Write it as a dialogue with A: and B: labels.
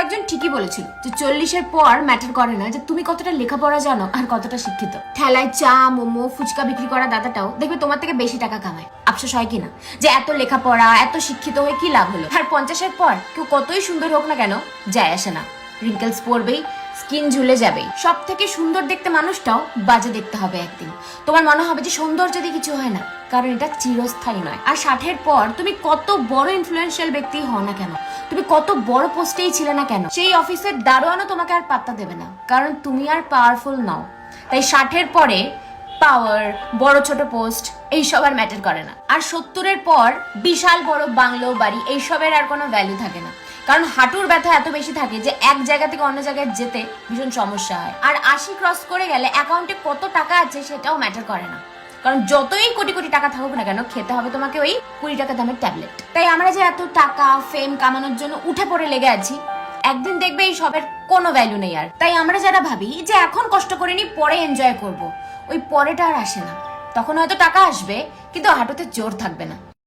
A: একজন ঠিকই বলেছিল যে 40-এর পর ম্যাটার করে না যে তুমি কতটা লেখাপড়া জানো আর কতটা শিক্ষিত। ঠেলায় চা মোমো ফুচকা বিক্রি করা দাদাটাও দেখবে তোমার থেকে বেশি টাকা কামায়। আফসোস হয় কিনা যে এত লেখাপড়া এত শিক্ষিত হয়ে কি লাভ হলো? আর 50-এর পর কেউ কতই সুন্দর হোক না কেন যায় আসে না, রিঙ্কেলস পড়বেই, স্কিন ঝুলে যাবেই। সব থেকে সুন্দর দেখতে মানুষটাও বাজে দেখতে হবে একদিন। তোমার মনে হবে যে সৌন্দর্য দিয়ে কিছু হয় না, কারণ এটা চিরস্থায়ী নয়। আর 60-এর পর তুমি কত বড় ইনফ্লুয়েন্সিয়াল ব্যক্তি হও না কেন, তুমি কত বড় পোস্টেই ছিলে না কেন, সেই অফিসের দারোয়ানও তোমাকে আর পাত্তা দেবে না, কারণ তুমি আর পাওয়ারফুল নাও। তাই 60-এর পরে পাওয়ার, বড় ছোট পোস্ট এইসব আর ম্যাটার করে না। আর 70-এর পর বিশাল বড় বাংলো বাড়ি এইসবের আর কোনো ভ্যালু থাকে না, কারণ হাঁটুর ব্যথা এত বেশি থাকে যে এক জায়গা থেকে অন্য জায়গায় যেতে ভীষণ সমস্যা হয়। আর 80 ক্রস করে গেলে অ্যাকাউন্টে কত টাকা আছে সেটাও ম্যাটার করে না, কারণ যতই কোটি কোটি টাকা থাকুক না কেন খেতে হবে তোমাকে ওই 20 টাকা দামের ট্যাবলেট। তাই আমরা যে এত টাকা ফেম কামানোর জন্য উঠে পড়ে লেগে আছি, একদিন দেখবে এই সবের কোনো ভ্যালু নেই আর। তাই আমরা যারা ভাবি যে এখন কষ্ট করে নি পরে এনজয় করব, ওই পরেটা আর আসে না। তখন হয়তো টাকা আসবে কিন্তু হাঁটুতে জোর থাকবে না।